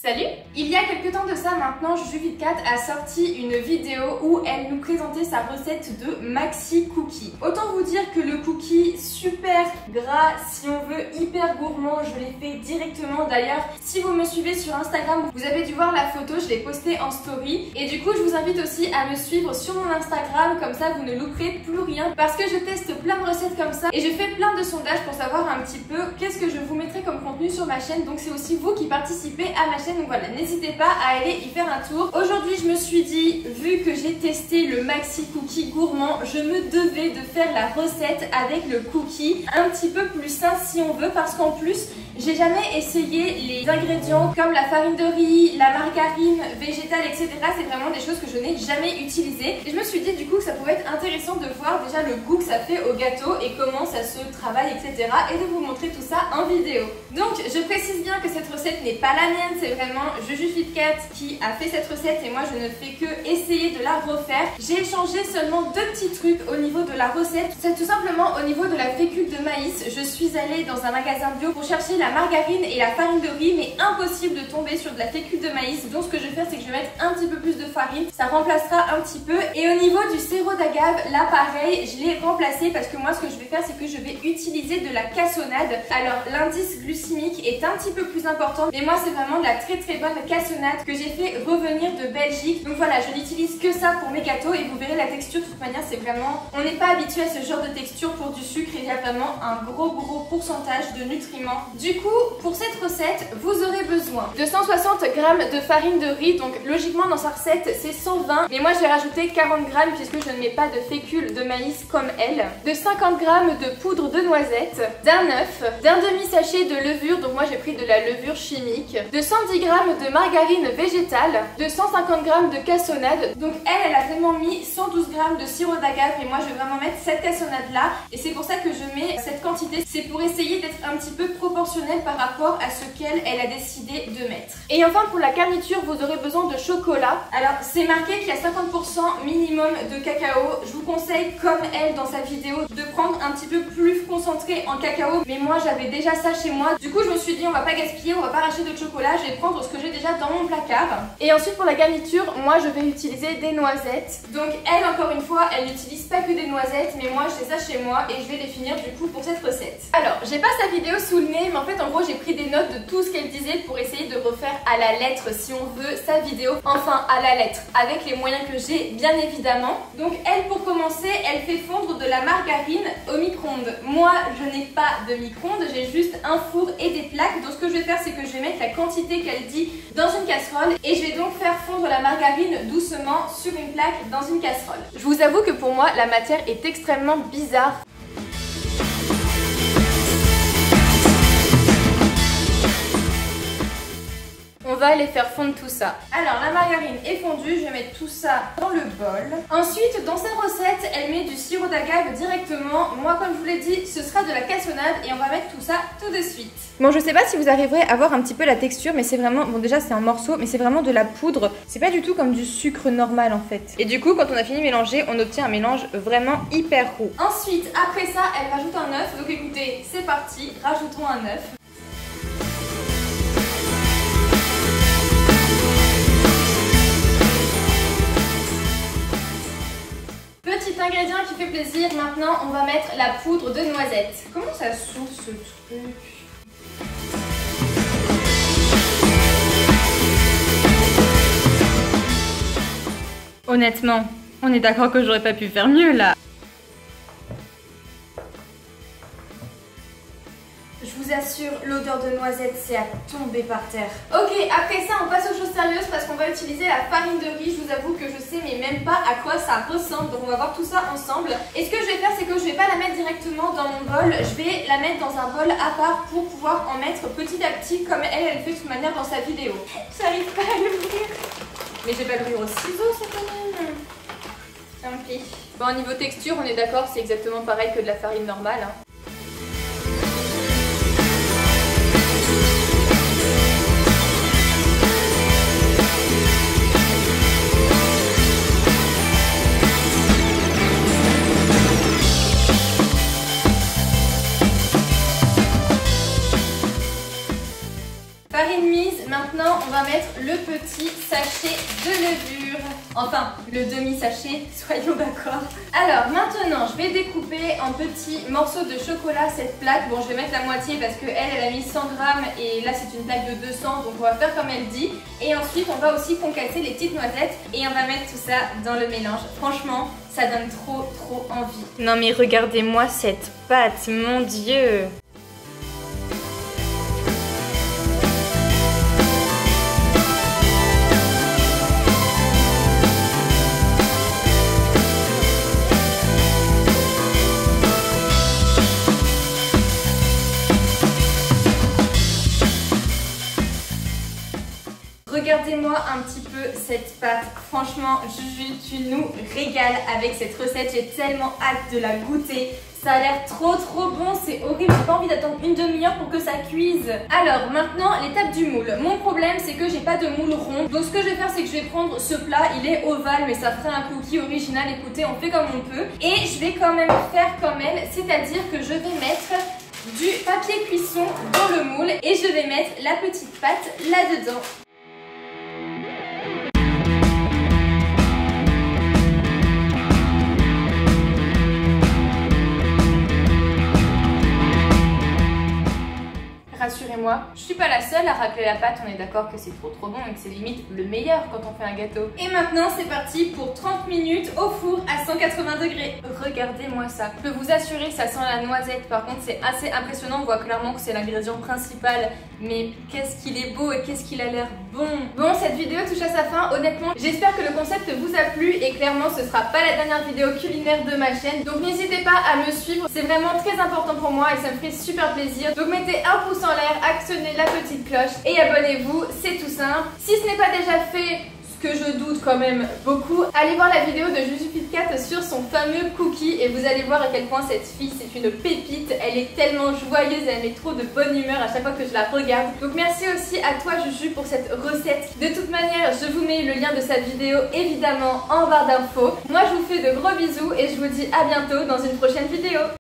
Salut! Il y a quelques temps de ça maintenant, JujuVidCat a sorti une vidéo où elle nous présentait sa recette de maxi cookie. Autant vous dire que le cookie super gras, si on veut hyper gourmand, je l'ai fait directement. D'ailleurs, si vous me suivez sur Instagram, vous avez dû voir la photo, je l'ai postée en story. Et du coup, je vous invite aussi à me suivre sur mon Instagram, comme ça vous ne louperez plus rien. Parce que je teste plein de recettes comme ça et je fais plein de sondages pour savoir un petit peu qu'est-ce que je vous mettrai comme contenu sur ma chaîne. Donc c'est aussi vous qui participez à ma chaîne. Donc voilà, n'hésitez pas à aller y faire un tour. Aujourd'hui, je me suis dit, vu que j'ai testé le maxi cookie gourmand, je me devais de faire la recette avec le cookie un petit peu plus sain si on veut, parce qu'en plus, j'ai jamais essayé les ingrédients comme la farine de riz, la margarine végétale, etc. C'est vraiment des choses que je n'ai jamais utilisées. Et je me suis dit du coup que ça pouvait être intéressant de voir déjà le goût que ça fait au gâteau et comment ça se travaille, etc. Et de vous montrer tout ça en vidéo. Donc, je précise bien que cette recette n'est pas la mienne, c'est vraiment JujuVidCat qui a fait cette recette et moi je ne fais que essayer de la refaire. J'ai changé seulement deux petits trucs au niveau de la recette. C'est tout simplement au niveau de la fécule de maïs. Je suis allée dans un magasin bio pour chercher la margarine et la farine de riz, mais impossible de tomber sur de la fécule de maïs. Donc ce que je vais faire, c'est que je vais mettre un petit peu plus de farine, ça remplacera un petit peu. Et au niveau du sirop d'agave, là pareil, je l'ai remplacé parce que moi ce que je vais faire, c'est que je vais utiliser de la cassonade. Alors l'indice glycémique est un petit peu plus important, mais moi c'est vraiment de la très bonne cassonade que j'ai fait revenir de Belgique. Donc voilà, je n'utilise que ça pour mes gâteaux et vous verrez la texture. De toute manière, c'est vraiment, on n'est pas habitué à ce genre de texture pour du sucre. Il y a vraiment un gros pourcentage de nutriments. Du coup, pour cette recette, vous aurez besoin de 160 g de farine de riz. Donc logiquement dans sa recette c'est 120, mais moi je vais rajouter 40 g puisque je ne mets pas de fécule de maïs comme elle. De 50 g de poudre de noisette, d'un œuf, d'un demi-sachet de levure, donc moi j'ai pris de la levure chimique, de 110 g de margarine végétale, de 150 g de cassonade. Donc elle a vraiment mis 112 g de sirop d'agave et moi je vais vraiment mettre cette cassonade là. Et c'est pour ça que je mets cette quantité, c'est pour essayer d'être un petit peu proportionnel par rapport à ce qu'elle a décidé de mettre. Et enfin pour la garniture, vous aurez besoin de chocolat. Alors c'est marqué qu'il y a 50% minimum de cacao. Je vous conseille, comme elle dans sa vidéo, de prendre un petit peu plus concentré en cacao. Mais moi j'avais déjà ça chez moi. Du coup je me suis dit on va pas gaspiller, on va pas racheter de chocolat, je vais prendre ce que j'ai déjà dans mon placard. Et ensuite pour la garniture, moi je vais utiliser des noisettes. Donc elle, encore une fois, elle n'utilise pas que des noisettes, mais moi j'ai ça chez moi et je vais les finir du coup pour cette recette. Alors j'ai pas sa vidéo sous le nez, mais en fait en gros j'ai pris des notes de tout ce qu'elle disait pour essayer de refaire à la lettre si on veut sa vidéo, enfin à la lettre, avec les moyens que j'ai bien évidemment. Donc elle, pour commencer, elle fait fondre de la margarine au micro-ondes. Moi je n'ai pas de micro-ondes, j'ai juste un four et des plaques. Donc ce que je vais faire, c'est que je vais mettre la quantité qu'elle dit dans une casserole et je vais donc faire fondre la margarine doucement sur une plaque dans une casserole. Je vous avoue que pour moi la matière est extrêmement bizarre. On va aller faire fondre tout ça. Alors la margarine est fondue, je vais mettre tout ça dans le bol. Ensuite, dans sa recette, elle met du sirop d'agave directement. Moi, comme je vous l'ai dit, ce sera de la cassonade et on va mettre tout ça tout de suite. Bon, je sais pas si vous arriverez à voir un petit peu la texture, mais c'est vraiment, bon déjà c'est un morceau, mais c'est vraiment de la poudre. C'est pas du tout comme du sucre normal en fait. Et du coup, quand on a fini de mélanger, on obtient un mélange vraiment hyper roux. Ensuite, après ça, elle rajoute un œuf. Donc écoutez, c'est parti, rajoutons un œuf. Petit ingrédient qui fait plaisir, maintenant on va mettre la poudre de noisette. Comment ça s'ouvre ce truc? Honnêtement, on est d'accord que j'aurais pas pu faire mieux là. Je vous assure, l'odeur de noisette, c'est à tomber par terre. Ok, après ça, on passe aux choses sérieuses parce qu'on va utiliser la farine de riz. Je vous avoue que je sais mais même pas à quoi ça ressemble. Donc on va voir tout ça ensemble. Et ce que je vais faire, c'est que je vais pas la mettre directement dans mon bol. Je vais la mettre dans un bol à part pour pouvoir en mettre petit à petit comme elle fait de toute manière dans sa vidéo. J'arrive pas à l'ouvrir. Mais je vais pas l'ouvrir au ciseau, c'est quand même. Tant pis. Bon, au niveau texture, on est d'accord, c'est exactement pareil que de la farine normale, hein. Farine mise, maintenant on va mettre le petit sachet de levure. Enfin, le demi-sachet, soyons d'accord. Alors maintenant, je vais découper en petits morceaux de chocolat cette plaque. Bon, je vais mettre la moitié parce qu'elle a mis 100 grammes et là c'est une plaque de 200, donc on va faire comme elle dit. Et ensuite, on va aussi concasser les petites noisettes et on va mettre tout ça dans le mélange. Franchement, ça donne trop envie. Non mais regardez-moi cette pâte, mon Dieu! Regardez-moi un petit peu cette pâte. Franchement, Juju, tu nous régales avec cette recette. J'ai tellement hâte de la goûter. Ça a l'air trop bon, c'est horrible. J'ai pas envie d'attendre une demi-heure pour que ça cuise. Alors maintenant, l'étape du moule. Mon problème, c'est que j'ai pas de moule rond. Donc ce que je vais faire, c'est que je vais prendre ce plat. Il est ovale, mais ça ferait un cookie original. Écoutez, on fait comme on peut. Et je vais quand même faire comme elle, c'est-à-dire que je vais mettre du papier cuisson dans le moule et je vais mettre la petite pâte là-dedans. Rassurez-moi, je suis pas la seule à racler la pâte, on est d'accord que c'est trop bon et que c'est limite le meilleur quand on fait un gâteau. Et maintenant c'est parti pour 30 minutes au four à 180 degrés. Regardez-moi ça. Je peux vous assurer que ça sent la noisette, par contre c'est assez impressionnant, on voit clairement que c'est l'ingrédient principal. Mais qu'est-ce qu'il est beau et qu'est-ce qu'il a l'air bon. Bon, cette vidéo touche à sa fin, honnêtement j'espère que le concept vous a plu et clairement ce sera pas la dernière vidéo culinaire de ma chaîne. Donc n'hésitez pas à me suivre, c'est vraiment très important pour moi et ça me fait super plaisir. Donc mettez un pouce en l'air, actionnez la petite cloche et abonnez-vous, c'est tout simple. Si ce n'est pas déjà fait, ce que je doute quand même beaucoup, allez voir la vidéo de JujuFitCat sur son fameux cookie et vous allez voir à quel point cette fille c'est une pépite. Elle est tellement joyeuse, elle met trop de bonne humeur à chaque fois que je la regarde. Donc merci aussi à toi Juju pour cette recette. De toute manière, je vous mets le lien de cette vidéo évidemment en barre d'infos. Moi je vous fais de gros bisous et je vous dis à bientôt dans une prochaine vidéo.